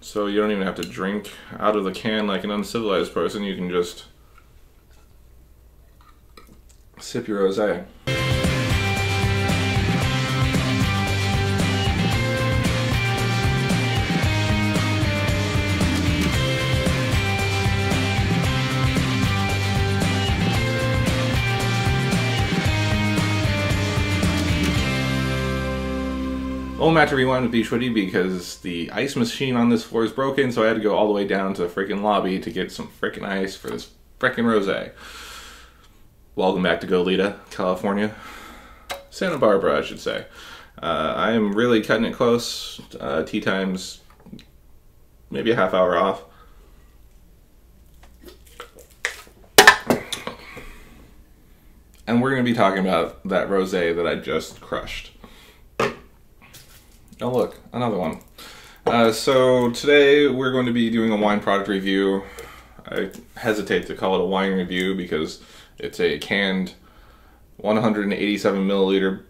So you don't even have to drink out of the can like an uncivilized person. You can just sip your rosé. I'm at to rewind with bschwitty because the ice machine on this floor is broken, so I had to go all the way down to the freaking lobby to get some freaking ice for this freaking rosé. Welcome back to Goleta, California. Santa Barbara, I should say. I am really cutting it close. Tea time's maybe a half hour off. And we're going to be talking about that rosé that I just crushed. Oh look, another one. So today we're going to be doing a wine product review. I hesitate to call it a wine review because it's a canned 187 milliliter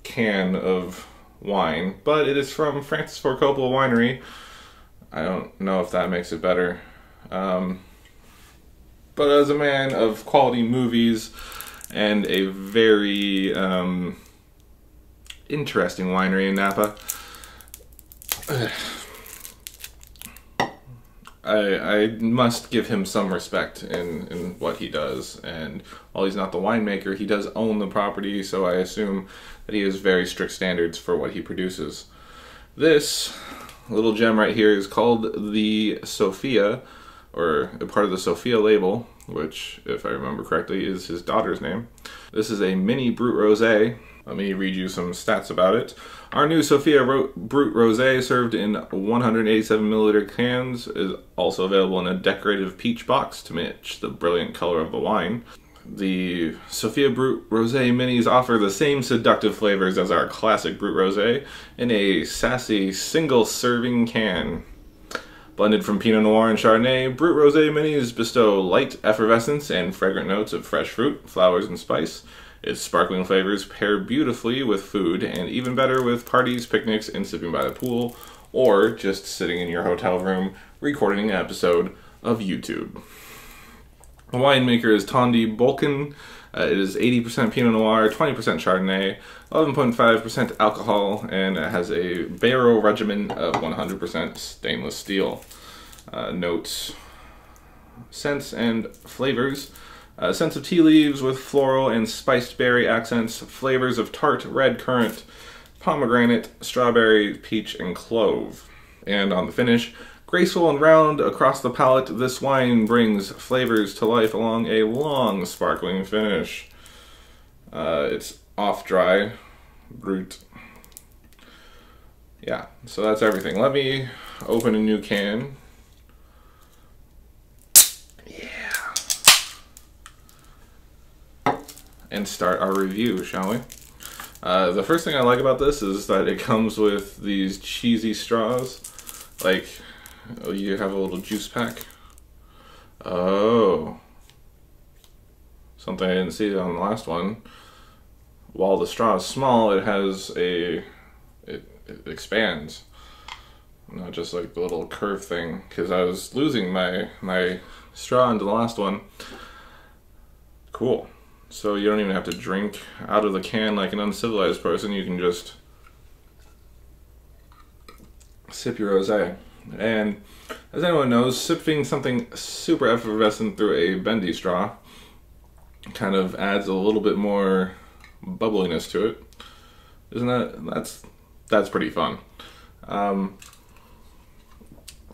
can of wine, but it is from Francis Ford Coppola Winery. I don't know if that makes it better. But as a man of quality movies and a very interesting winery in Napa, I must give him some respect in what he does, and while he's not the winemaker, he does own the property, so I assume that he has very strict standards for what he produces. This little gem right here is called the Sofia, or a part of the Sofia label, which, if I remember correctly, is his daughter's name. This is a mini Brut Rosé. Let me read you some stats about it. Our new Sofia Brüt Rosé, served in 187 milliliter cans, is also available in a Decorative Peach Box to match the brilliant color of the wine. The Sofia Brüt Rosé minis offer the same seductive flavors as our classic Brut Rosé in a sassy single-serving can. Blended from Pinot Noir and Chardonnay, Brut Rosé minis bestow light effervescence and fragrant notes of fresh fruit, flowers, and spice. Its sparkling flavors pair beautifully with food, and even better with parties, picnics, and sipping by the pool, or just sitting in your hotel room recording an episode of YouTube. The winemaker is Tondi Bolken. It is 80% Pinot Noir, 20% Chardonnay, 11.5% alcohol, and it has a barrel regimen of 100% stainless steel. Notes, scents, and flavors. Scents of tea leaves with floral and spiced berry accents, flavors of tart, red currant, pomegranate, strawberry, peach, and clove. And on the finish, graceful and round across the palate, this wine brings flavors to life along a long, sparkling finish. It's off-dry, brut. Yeah, so that's everything. Let me open a new can. And start our review, shall we? The first thing I like about this is that it comes with these cheesy straws. Like, you have a little juice pack. Oh. Something I didn't see on the last one. While the straw is small, it has it expands. Not just like the little curve thing, because I was losing my straw into the last one. Cool. So you don't even have to drink out of the can like an uncivilized person. You can just sip your rosé. And as anyone knows, sipping something super effervescent through a bendy straw kind of adds a little bit more bubbliness to it. That's pretty fun.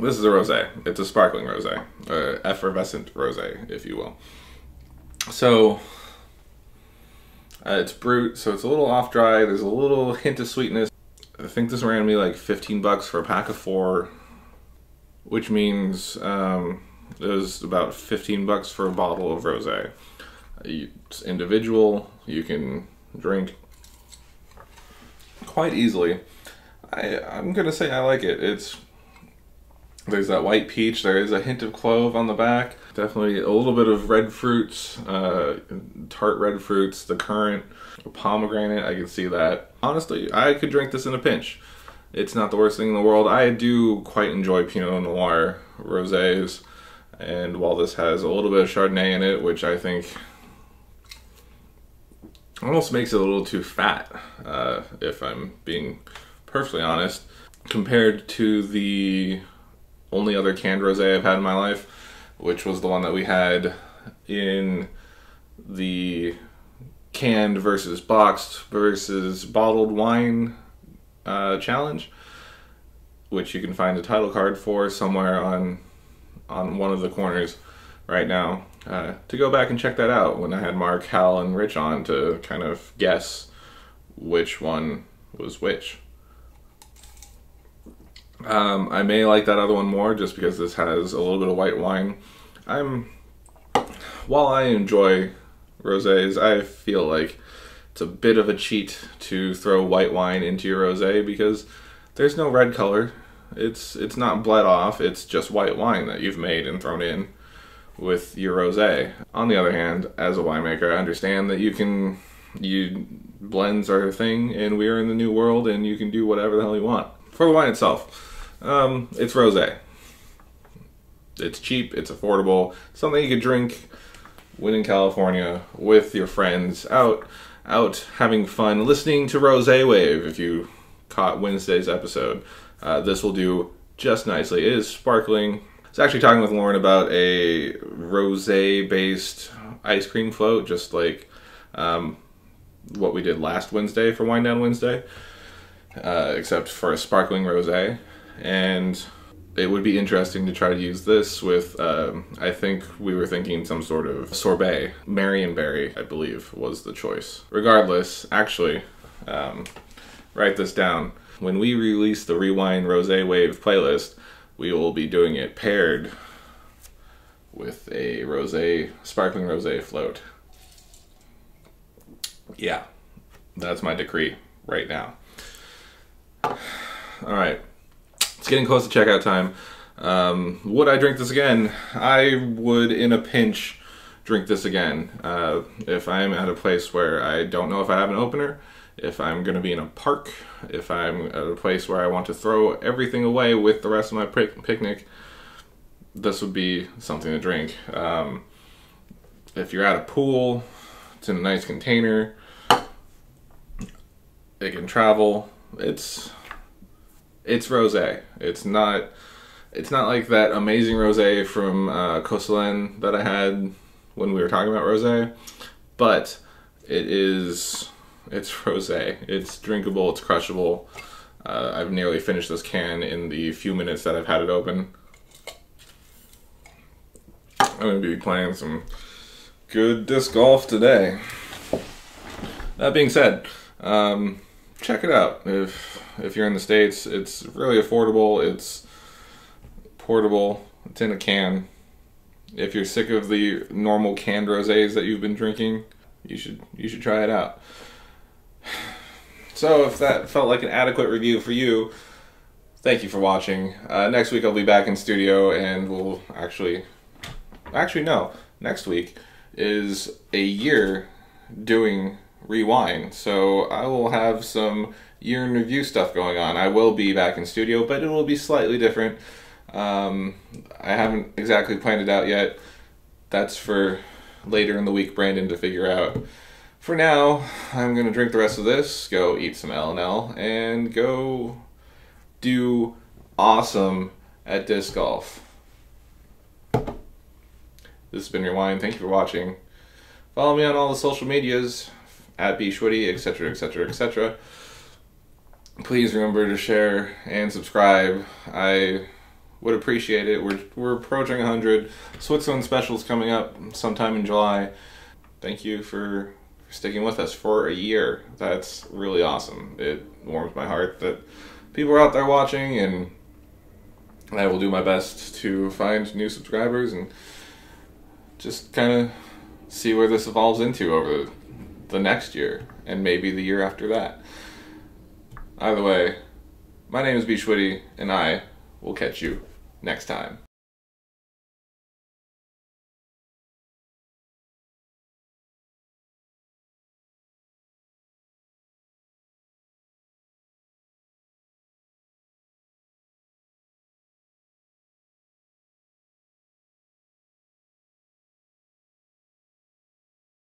This is a rosé. It's a sparkling rosé, effervescent rosé, if you will. So it's brut, so it's a little off dry. There's a little hint of sweetness. I think this ran me like 15 bucks for a pack of 4, which means it was about 15 bucks for a bottle of rosé. It's individual. You can drink quite easily. I'm gonna say I like it. There's that white peach, there is a hint of clove on the back. Definitely a little bit of red fruits, tart red fruits, the currant, pomegranate, I can see that. Honestly, I could drink this in a pinch. It's not the worst thing in the world. I do quite enjoy Pinot Noir rosés, and while this has a little bit of Chardonnay in it, which I think almost makes it a little too fat, if I'm being perfectly honest, compared to the only other canned rosé I've had in my life, which was the one that we had in the canned versus boxed versus bottled wine challenge, which you can find a title card for somewhere on one of the corners right now, to go back and check that out when I had Mark, Hal, and Rich on to kind of guess which one was which. I may like that other one more just because this has a little bit of white wine. While I enjoy rosés, I feel like it's a bit of a cheat to throw white wine into your rosé because there's no red color. It's not bled off, it's just white wine that you've made and thrown in with your rosé. On the other hand, as a winemaker, I understand that blends are a thing, and we're in the new world, and you can do whatever the hell you want. For the wine itself, it's rosé. It's cheap, it's affordable, something you could drink when in California with your friends, out having fun, listening to Rosé Wave. If you caught Wednesday's episode, this will do just nicely. It is sparkling. I was actually talking with Lauren about a rosé-based ice cream float, just like what we did last Wednesday for Wine Down Wednesday, except for a sparkling rosé. And it would be interesting to try to use this with, I think we were thinking some sort of sorbet. Marionberry, I believe, was the choice. Regardless, actually, write this down. When we release the Rewind Rosé Wave playlist, we will be doing it paired with a sparkling rosé float. Yeah, that's my decree right now. Alright, it's getting close to checkout time. Would I drink this again? I would, in a pinch, drink this again. If I'm at a place where I don't know if I have an opener, if I'm going to be in a park, if I'm at a place where I want to throw everything away with the rest of my picnic, this would be something to drink. If you're at a pool, it's in a nice container, it can travel, it's rosé. It's not like that amazing rosé from Coselen that I had when we were talking about rosé, but it's rosé. It's drinkable, it's crushable. I've nearly finished this can in the few minutes that I've had it open. I'm going to be playing some good disc golf today. That being said, check it out. If you're in the States, it's really affordable, it's portable, it's in a can. If you're sick of the normal canned rosés that you've been drinking, you should try it out. So if that felt like an adequate review for you, thank you for watching. Next week I'll be back in studio, and we'll actually no, next week is a year doing Rewind, so I will have some year in review stuff going on. I will be back in studio, but it will be slightly different. I haven't exactly planned it out yet. That's for later in the week Brandon to figure out. For now, I'm going to drink the rest of this, go eat some L&L, and go do awesome at disc golf. This has been Rewind. Thank you for watching. Follow me on all the social medias, at bschwitty, etc., etc., etc. Please remember to share and subscribe. I would appreciate it. We're approaching 100. Switzerland special's coming up sometime in July. Thank you for sticking with us for a year. That's really awesome. It warms my heart that people are out there watching, and I will do my best to find new subscribers and just kind of see where this evolves into over the next year and maybe the year after that. Either way, my name is bschwitty, and I will catch you next time.